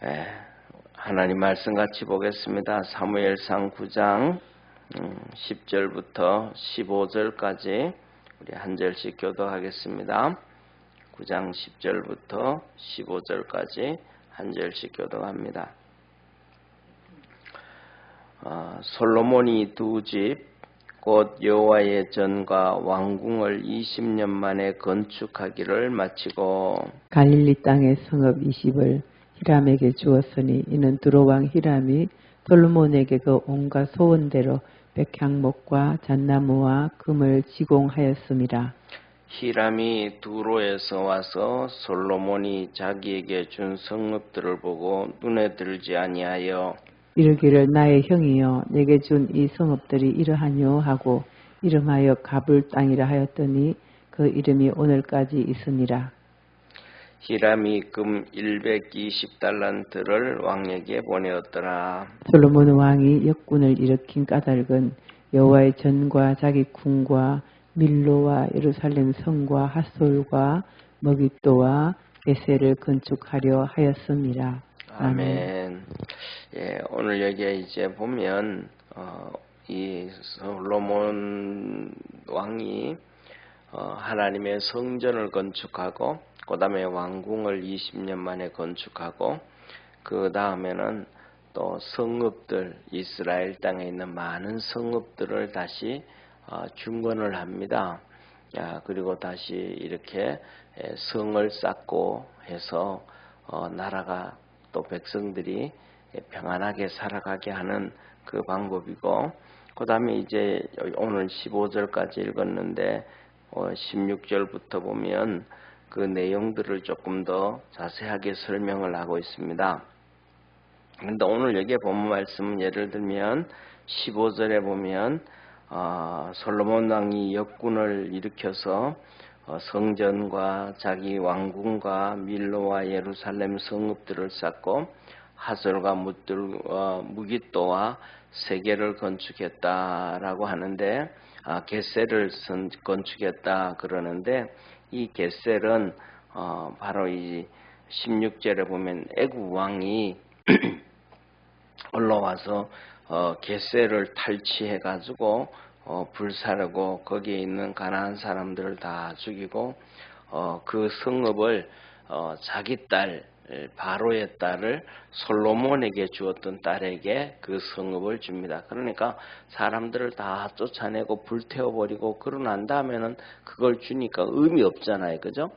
네, 하나님 말씀 같이 보겠습니다. 사무엘상 9장 10절부터 15절까지 우리 한 절씩 교독하겠습니다. 9장 10절부터 15절까지 한 절씩 교독합니다. 솔로몬이 두 집 곧 여호와의 전과 왕궁을 20년 만에 건축하기를 마치고 갈릴리 땅의 성읍 20을 히람에게 주었으니 이는 두로왕 히람이 솔로몬에게 그 온갖 소원대로 백향목과 잣나무와 금을 지공하였습니다. 히람이 두로에서 와서 솔로몬이 자기에게 준 성읍들을 보고 눈에 들지 아니하여 이르기를 나의 형이여 내게 준 이 성읍들이 이러하뇨 하고 이름하여 가불 땅이라 하였더니 그 이름이 오늘까지 있으니라. 히람이 금 120달란트를 왕에게 보내었더라. 솔로몬 왕이 역군을 일으킨 까닭은 여호와의 전과 자기 궁과 밀로와 예루살렘 성과 핫솔과 머깃도와 베셀을 건축하려 하였습니다. 아멘. 예, 오늘 여기에 이제 보면 이 솔로몬 왕이 하나님의 성전을 건축하고 그 다음에 왕궁을 20년 만에 건축하고 그 다음에는 또 성읍들 이스라엘 땅에 있는 많은 성읍들을 다시 중건을 합니다. 그리고 다시 이렇게 성을 쌓고 해서 나라가 또 백성들이 평안하게 살아가게 하는 그 방법이고 그 다음에 이제 오늘 15절까지 읽었는데 16절부터 보면 그 내용들을 조금 더 자세하게 설명을 하고 있습니다. 그런데 오늘 여기에 본 말씀은 예를 들면 15절에 보면 솔로몬 왕이 역군을 일으켜서 성전과 자기 왕궁과 밀로와 예루살렘 성읍들을 쌓고 하솔과 무깃도와 세계를 건축했다라고 하는데 겟셀을 건축했다 그러는데 이 겟셀은 바로 이 16절에 보면 애굽 왕이 올라와서 겟셀을 탈취해 가지고 불사르고 거기에 있는 가나안 사람들을 다 죽이고 그 성읍을 자기 딸 바로의 딸을 솔로몬에게 주었던 딸에게 그 성읍을 줍니다. 그러니까 사람들을 다 쫓아내고 불태워버리고 그러고 난 다음에는 그걸 주니까 의미 없잖아요. 그죠?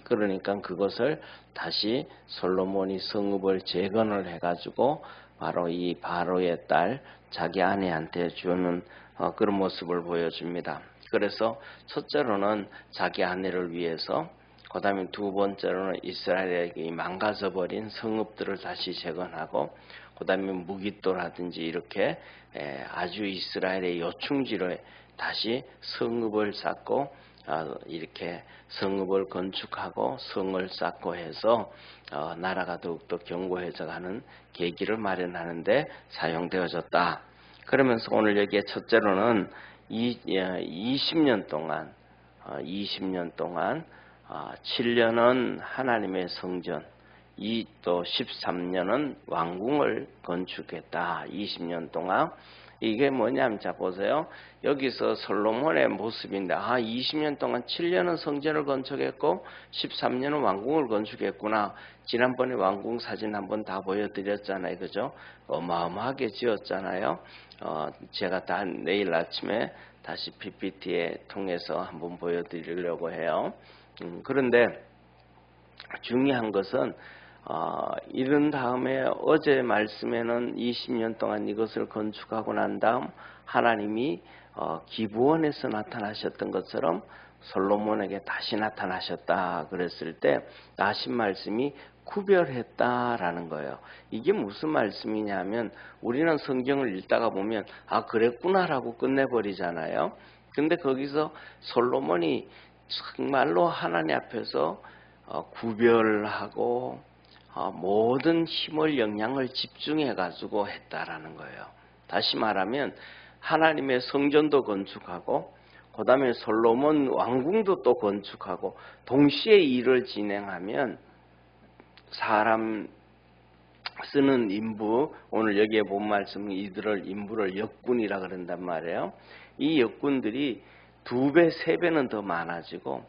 그러니까 그것을 다시 솔로몬이 성읍을 재건을 해가지고 바로 이 바로의 딸 자기 아내한테 주는 그런 모습을 보여줍니다. 그래서 첫째로는 자기 아내를 위해서 그 다음에 두 번째로는 이스라엘에게 망가져버린 성읍들을 다시 재건하고 그 다음에 무깃도라든지 이렇게 아주 이스라엘의 요충지로 다시 성읍을 쌓고 이렇게 성읍을 건축하고 성을 쌓고 해서 나라가 더욱더 견고해져 가는 계기를 마련하는 데 사용되어졌다. 그러면서 오늘 여기에 첫째로는 20년 동안 7년은 하나님의 성전, 또 13년은 왕궁을 건축했다. 20년 동안. 이게 뭐냐면 자 보세요. 여기서 솔로몬의 모습인데 20년 동안 7년은 성전을 건축했고 13년은 왕궁을 건축했구나. 지난번에 왕궁 사진 한번 다 보여드렸잖아요. 그죠? 어마어마하게 지었잖아요. 제가 다 내일 아침에 다시 PPT에 통해서 한번 보여드리려고 해요. 그런데 중요한 것은 이런 다음에 어제 말씀에는 20년 동안 이것을 건축하고 난 다음 하나님이 기브온에서 나타나셨던 것처럼 솔로몬에게 다시 나타나셨다 그랬을 때 나신 말씀이 구별했다라는 거예요. 이게 무슨 말씀이냐면 우리는 성경을 읽다가 보면 그랬구나라고 끝내버리잖아요. 근데 거기서 솔로몬이 정말로 하나님 앞에서 구별하고 모든 힘을 영향을 집중해 가지고 했다라는 거예요. 다시 말하면 하나님의 성전도 건축하고 그 다음에 솔로몬 왕궁도 또 건축하고 동시에 일을 진행하면 사람 쓰는 인부, 오늘 여기에 본 말씀은 이들을 인부를 역군이라 그런단 말이에요. 이 역군들이 2배, 3배는 더 많아지고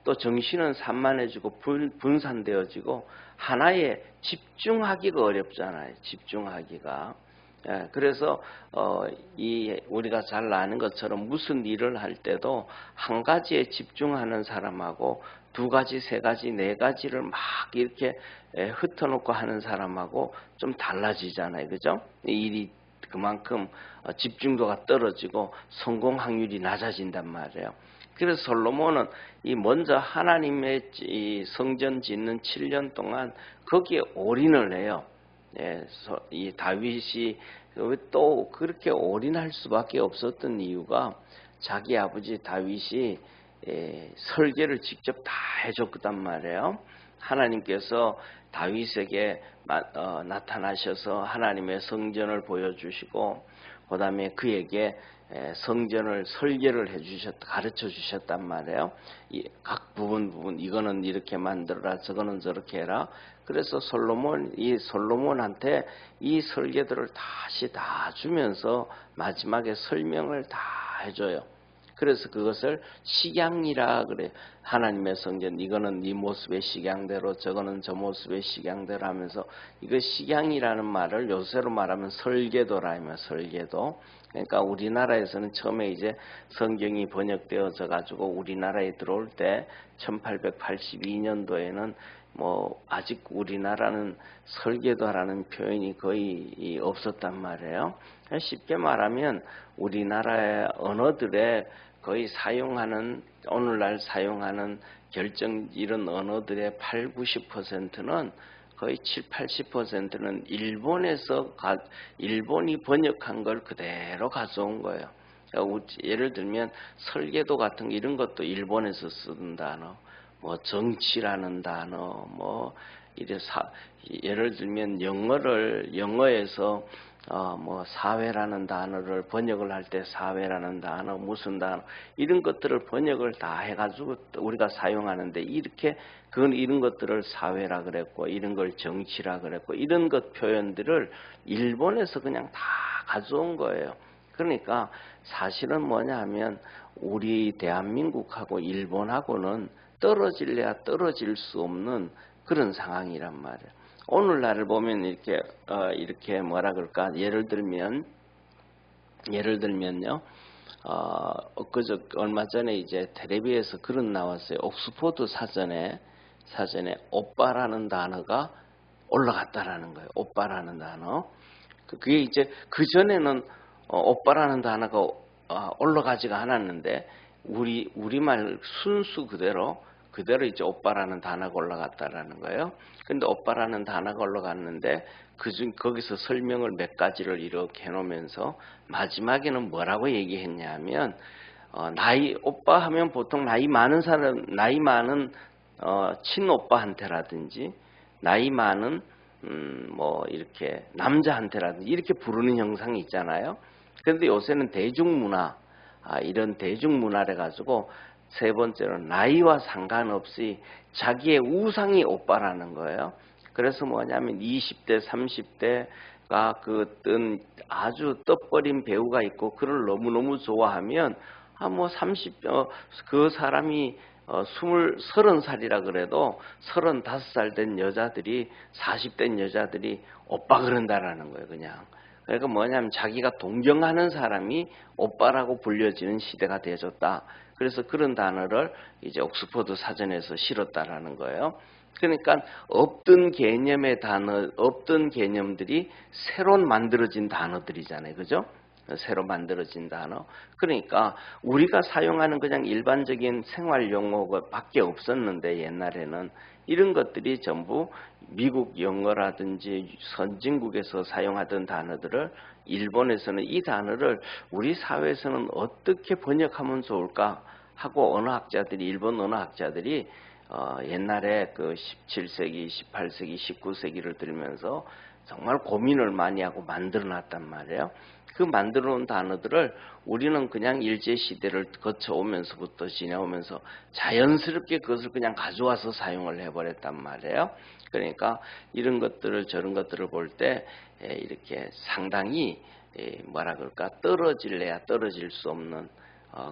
또 정신은 산만해지고 분산되어지고 하나에 집중하기가 어렵잖아요. 집중하기가. 예, 그래서 우리가 잘 아는 것처럼 무슨 일을 할 때도 한 가지에 집중하는 사람하고 2가지, 3가지, 4가지를 막 이렇게 흩어놓고 하는 사람하고 좀 달라지잖아요. 그죠? 일이 그만큼 집중도가 떨어지고 성공 확률이 낮아진단 말이에요. 그래서 솔로몬은 이 먼저 하나님의 이 성전 짓는 7년 동안 거기에 올인을 해요. 예, 이 다윗이 또 그렇게 올인할 수밖에 없었던 이유가 자기 아버지 다윗이 설계를 직접 다 해줬단 말이에요. 하나님께서 다윗에게 나타나셔서 하나님의 성전을 보여주시고 그 다음에 그에게 성전을 설계를 가르쳐 주셨단 말이에요. 각 부분 이거는 이렇게 만들어라, 저거는 저렇게 해라. 그래서 솔로몬한테 이 설계들을 다시 다 주면서 마지막에 설명을 다 해줘요. 그래서 그것을 식양이라 그래. 하나님의 성전, 이거는 이 모습의 식양대로, 저거는 저 모습의 식양대로 하면서, 이거 식양이라는 말을 요새로 말하면 설계도라 하면 설계도. 그러니까 우리나라에서는 처음에 이제 성경이 번역되어져 가지고 우리나라에 들어올 때 1882년도에는 뭐 아직 우리나라는 설계도라는 표현이 거의 없었단 말이에요. 쉽게 말하면 우리나라의 언어들의 거의 오늘날 사용하는 이런 언어들의 8, 90%는 거의 7, 80%는 일본이 번역한 걸 그대로 가져온 거예요. 그러니까 예를 들면 설계도 같은 이런 것도 일본에서 쓰는 단어, 뭐 정치라는 단어, 뭐 예를 들면 영어에서 뭐 사회라는 단어를 번역을 할 때 사회라는 단어, 무슨 단어, 이런 것들을 번역을 다 해가지고 우리가 사용하는데, 이런 것들을 사회라 그랬고, 이런 걸 정치라 그랬고, 이런 것 표현들을 일본에서 그냥 다 가져온 거예요. 그러니까 사실은 뭐냐 하면 우리 대한민국하고 일본하고는 떨어질래야 떨어질 수 없는 그런 상황이란 말이에요. 오늘날을 보면 이렇게 뭐라 그럴까? 예를 들면요. 얼마 전에 이제 텔레비에서 그런 나왔어요. 옥스포드 사전에 오빠라는 단어가 올라갔다라는 거예요. 오빠라는 단어. 그게 이제 그 전에는 오빠라는 단어가 올라가지가 않았는데 우리말 순수 그대로 이제 오빠라는 단어가 올라갔다라는 거예요. 근데 오빠라는 단어가 올라갔는데 거기서 설명을 몇 가지를 이렇게 해놓으면서 마지막에는 뭐라고 얘기했냐면 오빠 하면 보통 나이 많은 친오빠한테라든지 나이 많은 뭐 이렇게 남자한테라든지 이렇게 부르는 형상이 있잖아요. 그런데 요새는 대중문화, 이런 대중문화를 가지고 세 번째로는 나이와 상관없이 자기의 우상이 오빠라는 거예요. 그래서 뭐냐면 20대, 30대가 아주 떡버린 배우가 있고 그를 너무너무 좋아하면 그 사람이 30살이라 그래도 35살 된 여자들이 40된 여자들이 오빠 그런다라는 거예요, 그냥. 그러니까 뭐냐면 자기가 동경하는 사람이 오빠라고 불려지는 시대가 되어졌다. 그래서 그런 단어를 이제 옥스퍼드 사전에서 실었다라는 거예요. 그러니까 없던 개념들이 새로 만들어진 단어들이잖아요, 그죠? 새로 만들어진 단어. 그러니까 우리가 사용하는 그냥 일반적인 생활 용어밖에 없었는데 옛날에는 이런 것들이 전부 미국 영어라든지 선진국에서 사용하던 단어들을 일본에서는 이 단어를 우리 사회에서는 어떻게 번역하면 좋을까 하고 일본 언어학자들이 옛날에 그 17세기, 18세기, 19세기를 들으면서 정말 고민을 많이 하고 만들어 놨단 말이에요. 그 만들어 놓은 단어들을 우리는 그냥 일제시대를 거쳐오면서부터 지내오면서 자연스럽게 그것을 그냥 가져와서 사용을 해버렸단 말이에요. 그러니까 이런 것들을 저런 것들을 볼 때 이렇게 상당히 뭐라 그럴까 떨어질래야 떨어질 수 없는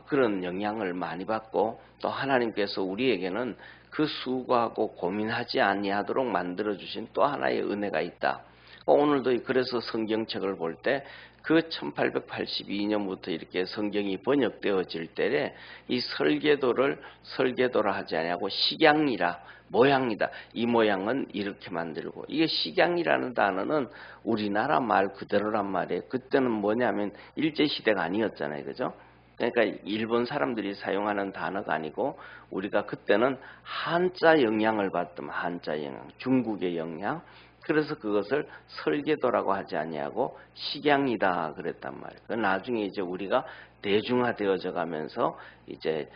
그런 영향을 많이 받고 또 하나님께서 우리에게는 그 수고하고 고민하지 아니하도록 만들어 주신 또 하나의 은혜가 있다. 오늘도 그래서 성경책을 볼 때 그 1882년부터 이렇게 성경이 번역되어질 때에 이 설계도를 설계도라 하지 아니하고 식양이라 모양이다. 이 모양은 이렇게 만들고 이게 식양이라는 단어는 우리나라 말 그대로란 말이에요. 그때는 뭐냐면 일제시대가 아니었잖아요. 그죠? 그러니까 일본 사람들이 사용하는 단어가 아니고 우리가 그때는 한자 영향을 받던 한자 영향, 중국의 영향. 그래서 그것을 설계도라고 하지 아니하고 식양이다 그랬단 말이에요. 나중에 이제 우리가 대중화되어져 가면서 이제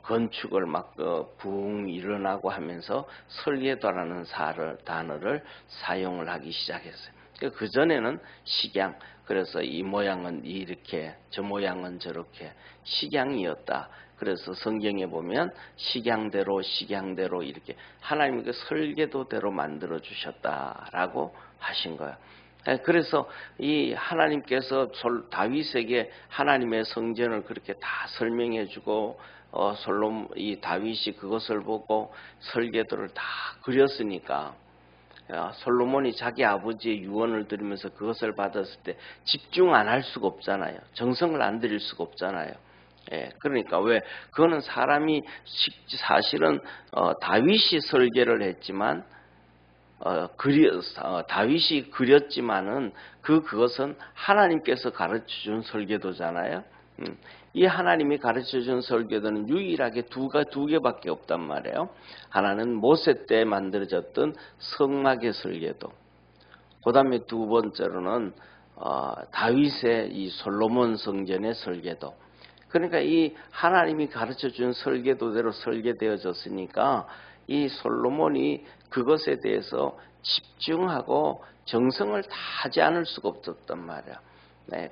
건축을 막 붕 일어나고 하면서 설계도라는 단어를 사용을 하기 시작했어요. 그 전에는 식양, 그래서 이 모양은 이렇게 저 모양은 저렇게 식양이었다. 그래서 성경에 보면 식양대로 이렇게 하나님의 그 설계도대로 만들어 주셨다라고 하신 거예요. 그래서 이 하나님께서 다윗에게 하나님의 성전을 그렇게 다 설명해 주고 이 다윗이 그것을 보고 설계도를 다 그렸으니까 솔로몬이 자기 아버지의 유언을 들으면서 그것을 받았을 때 집중 안 할 수가 없잖아요. 정성을 안 들일 수가 없잖아요. 그러니까 왜 그거는 사람이 사실은 다윗이 설계를 했지만 다윗이 그렸지만은 그것은 하나님께서 가르쳐준 설계도잖아요. 이 하나님이 가르쳐준 설계도는 유일하게 두 개밖에 없단 말이에요. 하나는 모세 때 만들어졌던 성막의 설계도. 그 다음에 두 번째로는 다윗의 이 솔로몬 성전의 설계도. 그러니까 이 하나님이 가르쳐준 설계도대로 설계되어졌으니까 이 솔로몬이 그것에 대해서 집중하고 정성을 다하지 않을 수가 없었단 말이야.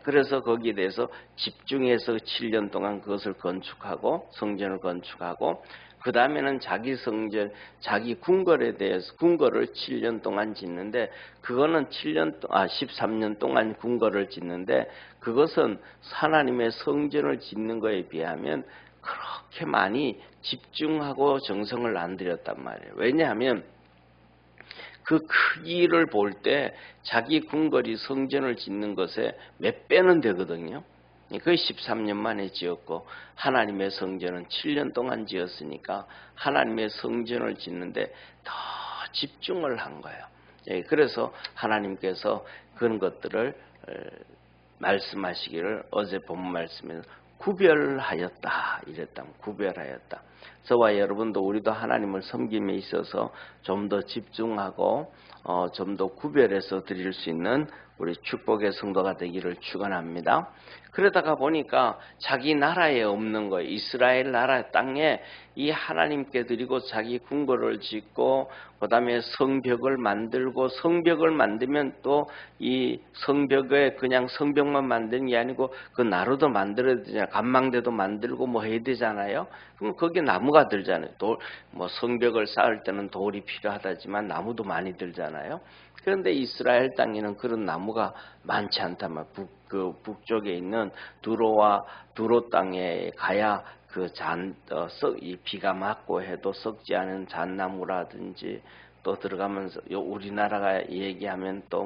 그래서 거기에 대해서 집중해서 7년 동안 그것을 건축하고 성전을 건축하고 그 다음에는 자기 성전, 자기 궁궐에 대해서 궁궐을 7년 동안 짓는데 그거는 13년 동안 궁궐을 짓는데 그것은 하나님의 성전을 짓는 거에 비하면 그렇게 많이 집중하고 정성을 안 들였단 말이에요. 왜냐하면 그 크기를 볼 때 자기 궁궐이 성전을 짓는 것에 몇 배는 되거든요. 그게 13년 만에 지었고 하나님의 성전은 7년 동안 지었으니까 하나님의 성전을 짓는데 더 집중을 한 거예요. 그래서 하나님께서 그런 것들을 말씀하시기를 어제 본 말씀에서 구별하였다 이랬다. 구별하였다. 저와 여러분도 우리도 하나님을 섬김에 있어서 좀 더 집중하고 좀 더 구별해서 드릴 수 있는 우리 축복의 성도가 되기를 축원합니다. 그러다가 보니까 자기 나라에 없는 거예요. 이스라엘 나라 땅에 이 하나님께 드리고 자기 궁궐을 짓고 그다음에 성벽을 만들고 성벽을 만들면 또 이 성벽에 그냥 성벽만 만드는 게 아니고 그 나루도 만들어야 되잖아요. 간망대도 만들고 뭐 해야 되잖아요. 그럼 거기에 나무가 들잖아요. 뭐 성벽을 쌓을 때는 돌이 필요하다지만 나무도 많이 들잖아요. 그런데 이스라엘 땅에는 그런 나무가 많지 않단 말이에요. 북쪽에 있는 두로 땅에 가야 이 비가 맞고 해도 썩지 않은 잣나무라든지 또 들어가면서 우리나라가 얘기하면 또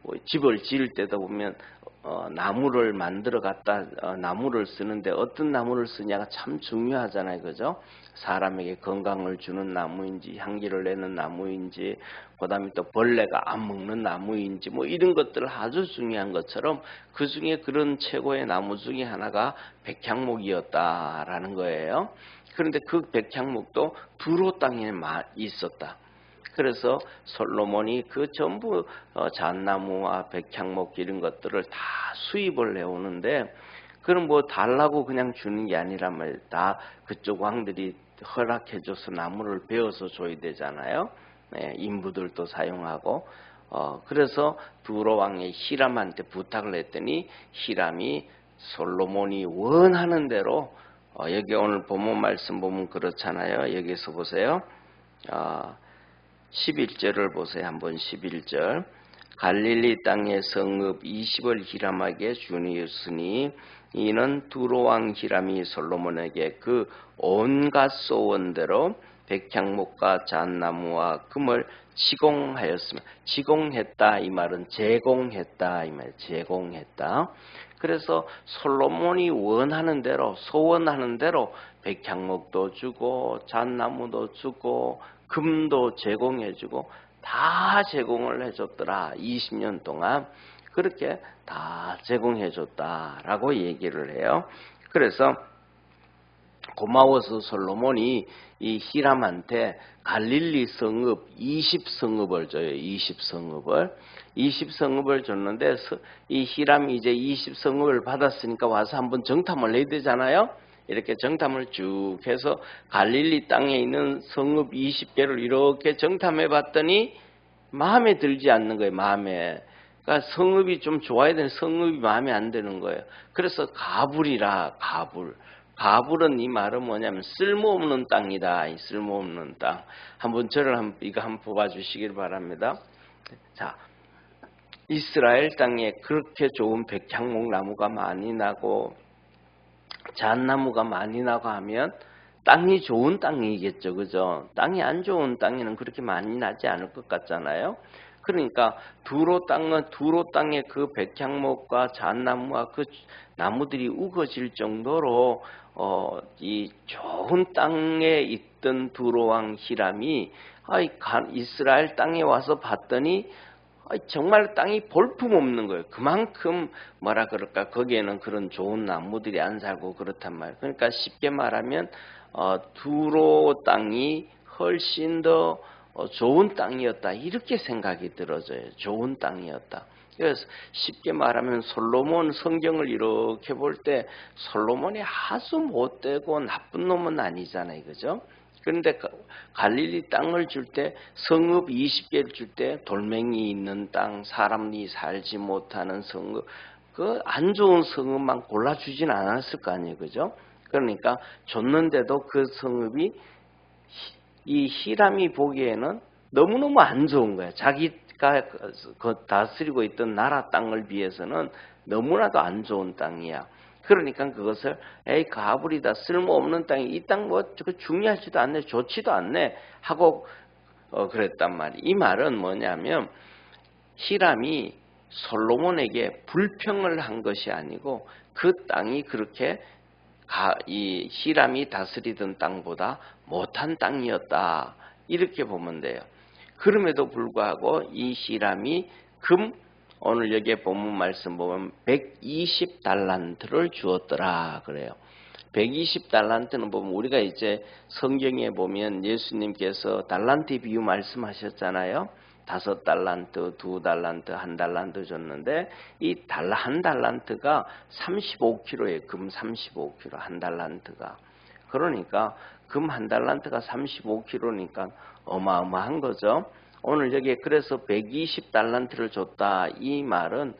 뭐 집을 지을 때도 보면 나무를 만들어 갖다 나무를 쓰는데 어떤 나무를 쓰냐가 참 중요하잖아요. 그죠? 사람에게 건강을 주는 나무인지 향기를 내는 나무인지 그다음에 또 벌레가 안 먹는 나무인지 뭐 이런 것들 아주 중요한 것처럼 그 중에 그런 최고의 나무 중에 하나가 백향목이었다라는 거예요. 그런데 그 백향목도 두로 땅에 있었다. 그래서 솔로몬이 그 전부 잣나무와 백향목 이런 것들을 다 수입을 해오는데 그럼 뭐 달라고 그냥 주는 게 아니란 말이에요. 다 그쪽 왕들이 허락해줘서 나무를 베어서 줘야 되잖아요. 인부들도 사용하고. 그래서 두로 왕이 히람한테 부탁을 했더니 히람이 솔로몬이 원하는 대로 여기 오늘 본문 말씀 보면 그렇잖아요. 여기서 보세요. 11절을 보세요. 한번 11절. 갈릴리 땅의 성읍 20을 히람에게 주니으니 이는 두로 왕 히람이 솔로몬에게 그 온갖 소원대로 백향목과 잣나무와 금을 지공하였으며, 지공했다 이 말은 제공했다 이 말, 제공했다. 그래서 솔로몬이 원하는 대로, 소원하는 대로 백향목도 주고 잣나무도 주고 금도 제공해주고 다 제공을 해줬더라. 20년 동안 그렇게 다 제공해줬다라고 얘기를 해요. 그래서 고마워서 솔로몬이 이 히람한테 갈릴리 성읍 20성읍을 줘요. 20성읍을 줬는데 이 히람이 이제 20성읍을 받았으니까 와서 한번 정탐을 해야 되잖아요. 이렇게 정탐을 쭉 해서 갈릴리 땅에 있는 성읍 20개를 이렇게 정탐해 봤더니 마음에 들지 않는 거예요. 마음에. 그러니까 성읍이 좀 좋아야 되는 성읍이 마음에 안 드는 거예요. 그래서 가불이라, 가불. 가불은 이 말은 뭐냐면 쓸모없는 땅이다. 이 쓸모없는 땅. 한번 저를 이거 한번 뽑아주시길 바랍니다. 자, 이스라엘 땅에 그렇게 좋은 백향목 나무가 많이 나고 잣나무가 많이 나고 하면 땅이 좋은 땅이겠죠. 그죠? 땅이 안 좋은 땅에는 그렇게 많이 나지 않을 것 같잖아요. 그러니까 두로 땅에 그 백향목과 잣나무와 그 나무들이 우거질 정도로 이 좋은 땅에 있던 두로 왕 히람이 이스라엘 땅에 와서 봤더니 정말 땅이 볼품없는 거예요. 그만큼 뭐라 그럴까, 거기에는 그런 좋은 나무들이 안 살고 그렇단 말이에요. 그러니까 쉽게 말하면 두로 땅이 훨씬 더 좋은 땅이었다, 이렇게 생각이 들어져요. 좋은 땅이었다. 그래서 쉽게 말하면 솔로몬 성경을 이렇게 볼 때 솔로몬이 아주 못되고 나쁜 놈은 아니잖아요. 그죠? 그런데 갈릴리 땅을 줄 때, 성읍 20개를 줄 때 돌멩이 있는 땅, 사람이 살지 못하는 성읍, 그 안 좋은 성읍만 골라주진 않았을 거 아니에요. 그죠? 그러니까 줬는데도 그 성읍이 이 히람이 보기에는 너무너무 안 좋은 거야. 자기가 다스리고 있던 나라 땅을 비해서는 너무나도 안 좋은 땅이야. 그러니까 그것을 가불이다, 쓸모없는 땅이, 이 땅 뭐 중요하지도 않네, 좋지도 않네 하고 그랬단 말이야. 이 말은 뭐냐면 히람이 솔로몬에게 불평을 한 것이 아니고 그 땅이 그렇게 이 히람이 다스리던 땅보다 못한 땅이었다, 이렇게 보면 돼요. 그럼에도 불구하고 이 히람이 오늘 여기에 본문 말씀 보면 120달란트를 주었더라 그래요. 120달란트는 보면 우리가 이제 성경에 보면 예수님께서 달란트 비유 말씀하셨잖아요. 5달란트, 2달란트, 1달란트 줬는데 이 한 달란트가 35kg예요. 금 35kg, 한 달란트가. 그러니까 금 한 달란트가 35kg니까 어마어마한 거죠. 오늘 여기에 그래서 120달란트를 줬다, 이 말은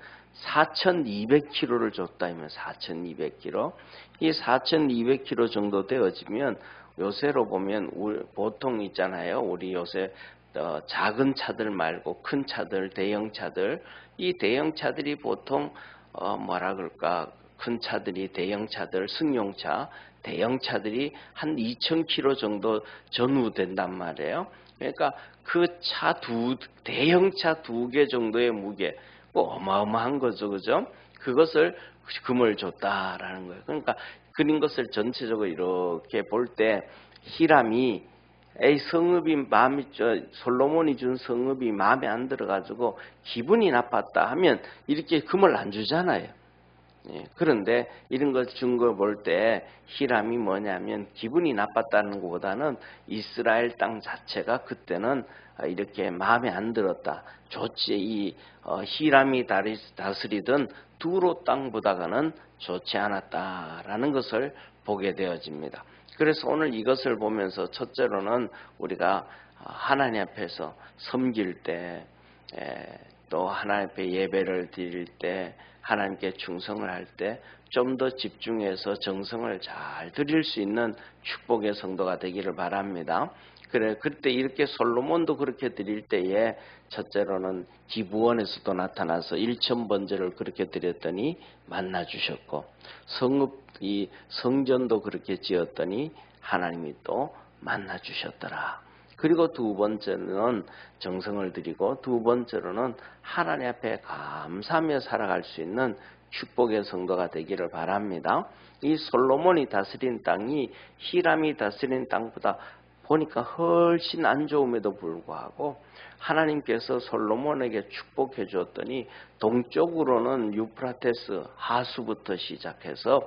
4200kg를 줬다, 이면 4200kg. 이 4200kg 정도 되어지면 요새로 보면 보통 있잖아요. 우리 요새 작은 차들 말고 큰 차들, 대형 차들, 이 대형 차들이 보통 뭐라 그럴까, 큰 차들이, 대형 차들, 승용차, 대형 차들이 한 2000kg 정도 전후된단 말이에요. 그러니까 그 대형차 2개 정도의 무게, 뭐 어마어마한 거죠. 그죠? 그것을 금을 줬다라는 거예요. 그러니까 그린 것을 전체적으로 이렇게 볼 때 히람이 성읍이 솔로몬이 준 성읍이 마음에 안 들어가지고 기분이 나빴다 하면 이렇게 금을 안 주잖아요. 그런데 이런 걸 준 거 볼 때 히람이 뭐냐면 기분이 나빴다는 것보다는 이스라엘 땅 자체가 그때는 이렇게 마음에 안 들었다. 좋지, 이 히람이 다스리던 두로 땅보다는 좋지 않았다라는 것을 보게 되어집니다. 그래서 오늘 이것을 보면서 첫째로는 우리가 하나님 앞에서 섬길 때, 또 하나님 앞에 예배를 드릴 때, 하나님께 충성을 할 때 좀 더 집중해서 정성을 잘 드릴 수 있는 축복의 성도가 되기를 바랍니다. 그때 이렇게 솔로몬도 그렇게 드릴 때에 첫째로는 기브원에서도 나타나서 1,000번제를 그렇게 드렸더니 만나 주셨고, 이 성전도 그렇게 지었더니 하나님이 또 만나 주셨더라. 그리고 두 번째는 정성을 드리고, 두 번째로는 하나님 앞에 감사하며 살아갈 수 있는 축복의 성도가 되기를 바랍니다. 이 솔로몬이 다스린 땅이 히람이 다스린 땅보다 보니까 훨씬 안 좋음에도 불구하고 하나님께서 솔로몬에게 축복해 주었더니 동쪽으로는 유프라테스 하수부터 시작해서,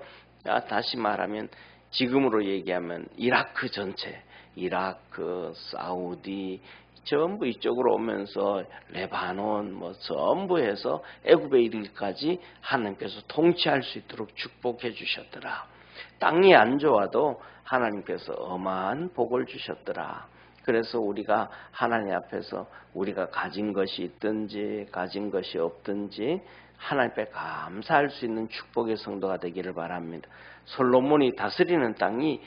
다시 말하면 지금으로 얘기하면 이라크 전체, 이라크, 사우디 전부 이쪽으로 오면서 레바논 전부 해서 애굽에 이르기까지 하나님께서 통치할 수 있도록 축복해 주셨더라. 땅이 안 좋아도 하나님께서 어마한 복을 주셨더라. 그래서 우리가 하나님 앞에서 우리가 가진 것이 있든지 가진 것이 없든지 하나님 앞에 감사할 수 있는 축복의 성도가 되기를 바랍니다. 솔로몬이 다스리는 땅이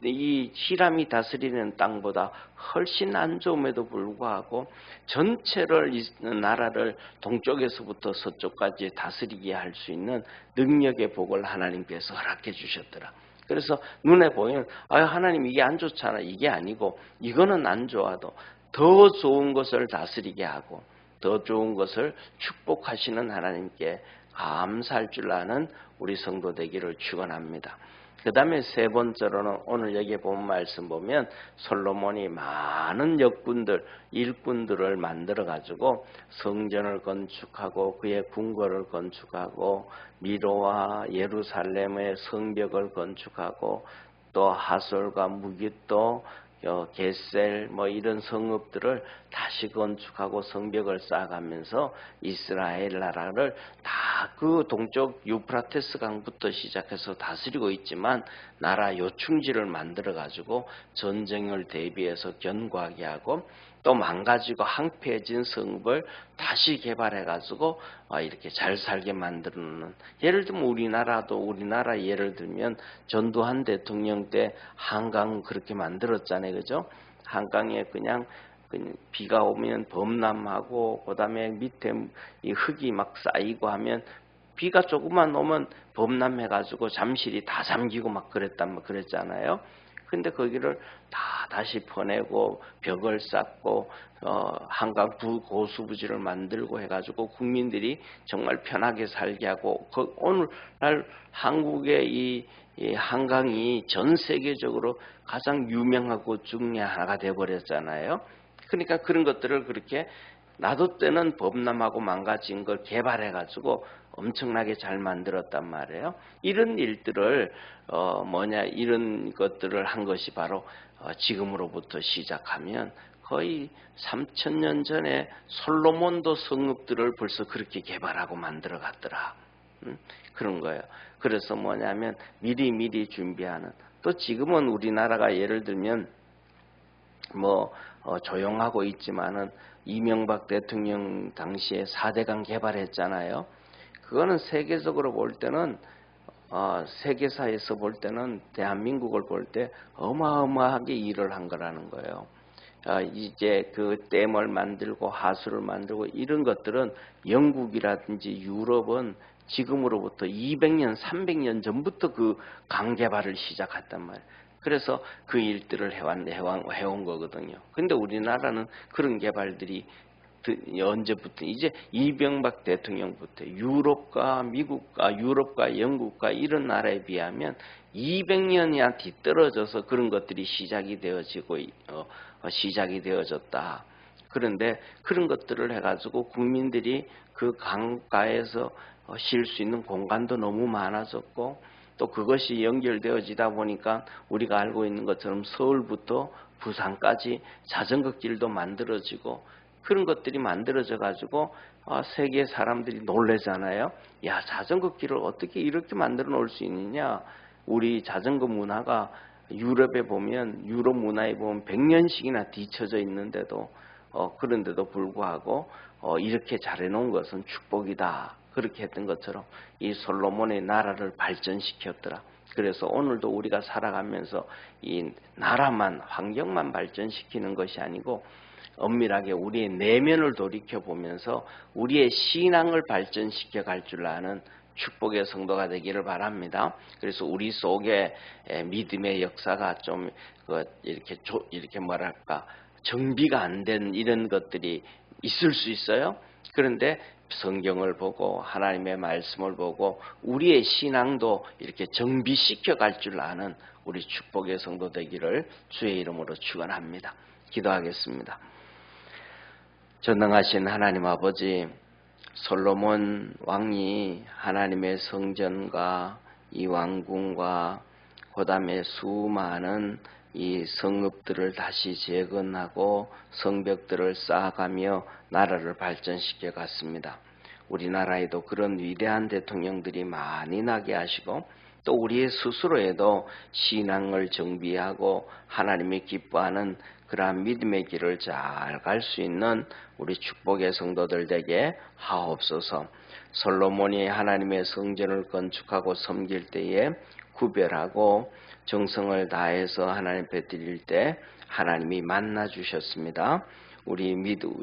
이 히람이 다스리는 땅보다 훨씬 안 좋음에도 불구하고 전체를 나라를 동쪽에서부터 서쪽까지 다스리게 할 수 있는 능력의 복을 하나님께서 허락해 주셨더라. 그래서 눈에 보이면 하나님 이게 안 좋잖아, 이게 아니고 이거는 안 좋아도 더 좋은 것을 다스리게 하고 더 좋은 것을 축복하시는 하나님께 감사할 줄 아는 우리 성도 되기를 축원합니다. 그 다음에 세 번째로는 오늘 여기에 본 말씀 보면 솔로몬이 많은 일꾼들을 만들어 가지고 성전을 건축하고 그의 궁궐을 건축하고 미로와 예루살렘의 성벽을 건축하고 또 하솔과 무깃도 게셀 이런 성읍들을 다시 건축하고 성벽을 쌓아가면서 이스라엘 나라를 다 그 동쪽 유프라테스 강부터 시작해서 다스리고 있지만 나라 요충지를 만들어 가지고 전쟁을 대비해서 견고하게 하고 또 망가지고 황폐해진 성읍을 다시 개발해 가지고 이렇게 잘 살게 만드는, 예를 들면 우리나라 예를 들면 전두환 대통령 때 한강 그렇게 만들었잖아요. 그죠? 한강에 그냥 비가 오면 범람하고 그다음에 밑에 이 흙이 막 쌓이고 하면 비가 조금만 오면 범람해가지고 잠실이 다 잠기고 막 그랬잖아요. 근데 거기를 다시 퍼내고 벽을 쌓고 한강 고수부지를 만들고 해가지고 국민들이 정말 편하게 살게 하고 오늘날 한국의 이 한강이 전 세계적으로 가장 유명한 곳 중에 하나가 되어버렸잖아요. 그러니까 그런 것들을 그렇게 놔뒀 때는 범람하고 망가진 걸 개발해가지고 엄청나게 잘 만들었단 말이에요. 이런 일들을 이런 것들을 한 것이 바로 지금으로부터 시작하면 거의 3,000년 전에 솔로몬도 성읍들을 벌써 그렇게 개발하고 만들어 갔더라. 그런 거예요. 그래서 뭐냐면 미리 준비하는, 또 지금은 우리나라가 예를 들면 조용하고 있지만은 이명박 대통령 당시에 4대강 개발했잖아요. 그거는 세계적으로 볼 때는 세계사에서 볼 때는 대한민국을 볼 때 어마어마하게 일을 한 거라는 거예요. 이제 그 댐을 만들고 하수를 만들고 이런 것들은 영국이라든지 유럽은 지금으로부터 200년, 300년 전부터 그 강 개발을 시작했단 말이에요. 그래서 그 일들을 해온 거거든요. 근데 우리나라는 그런 개발들이 언제부터, 이제 이명박 대통령부터 유럽과 영국과 이런 나라에 비하면 200년이나 뒤떨어져서 그런 것들이 시작이 되어졌다. 그런데 그런 것들을 해가지고 국민들이 그 강가에서 쉴 수 있는 공간도 너무 많아졌고, 또 그것이 연결되어지다 보니까 우리가 알고 있는 것처럼 서울부터 부산까지 자전거 길도 만들어지고 그런 것들이 만들어져 가지고 세계 사람들이 놀래잖아요. 야, 자전거 길을 어떻게 이렇게 만들어 놓을 수 있느냐. 우리 자전거 문화가 유럽에 보면 유럽 문화에 보면 100년씩이나 뒤처져 있는데도 그런데도 불구하고 이렇게 잘해놓은 것은 축복이다. 그렇게 했던 것처럼 이 솔로몬의 나라를 발전시켰더라. 그래서 오늘도 우리가 살아가면서 이 나라만 환경만 발전시키는 것이 아니고 엄밀하게 우리의 내면을 돌이켜보면서 우리의 신앙을 발전시켜 갈 줄 아는 축복의 성도가 되기를 바랍니다. 그래서 우리 속에 믿음의 역사가 좀 이렇게 뭐랄까 정비가 안 된 이런 것들이 있을 수 있어요. 그런데 성경을 보고 하나님의 말씀을 보고 우리의 신앙도 이렇게 정비시켜 갈 줄 아는 우리 축복의 성도 되기를 주의 이름으로 축원합니다. 기도하겠습니다. 전능하신 하나님 아버지, 솔로몬 왕이 하나님의 성전과 이 왕궁과 그 다음에 수많은 이 성읍들을 다시 재건하고 성벽들을 쌓아가며 나라를 발전시켜 갔습니다. 우리나라에도 그런 위대한 대통령들이 많이 나게 하시고 또 우리의 스스로에도 신앙을 정비하고 하나님이 기뻐하는 그러한 믿음의 길을 잘 갈 수 있는 우리 축복의 성도들 되게 하옵소서. 솔로몬이 하나님의 성전을 건축하고 섬길 때에 구별하고 정성을 다해서 하나님 앞에 드릴 때 하나님이 만나 주셨습니다. 우리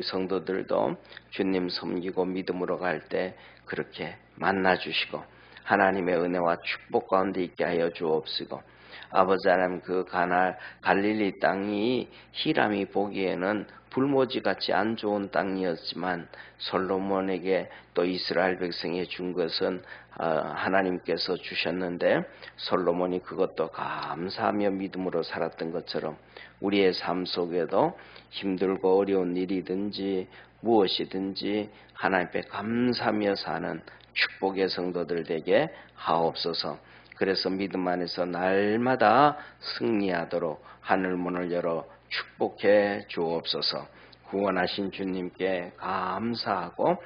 성도들도 주님 섬기고 믿음으로 갈 때 그렇게 만나 주시고 하나님의 은혜와 축복 가운데 있게 하여 주옵시고 아버지 하나님 그 갈릴리 땅이 히람이 보기에는 불모지같이 안 좋은 땅이었지만 솔로몬에게 또 이스라엘 백성에 준 것은 하나님께서 주셨는데 솔로몬이 그것도 감사하며 믿음으로 살았던 것처럼 우리의 삶 속에도 힘들고 어려운 일이든지 무엇이든지 하나님 앞에 감사하며 사는 축복의 성도들 되게 하옵소서. 그래서 믿음 안에서 날마다 승리하도록 하늘문을 열어 축복해 주옵소서. 구원하신 주님께 감사하고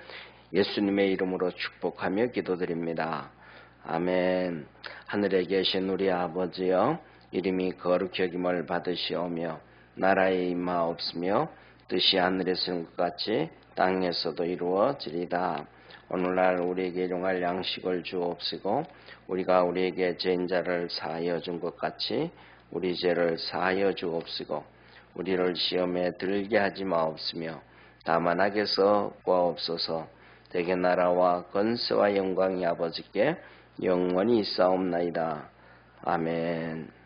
예수님의 이름으로 축복하며 기도드립니다. 아멘. 하늘에 계신 우리 아버지여, 이름이 거룩히 여김을 받으시오며 나라에 임하옵시며 뜻이 하늘에서 이룬 것 같이 땅에서도 이루어지리다. 오늘날 우리에게 일용할 양식을 주옵시고 우리가 우리에게 죄인 자를 사하여 준 것 같이 우리 죄를 사하여 주옵시고 우리를 시험에 들게 하지 마옵시며 다만 악에서 구하옵소서. 대개 나라와 권세와 영광이 아버지께 영원히 있사옵나이다. 아멘.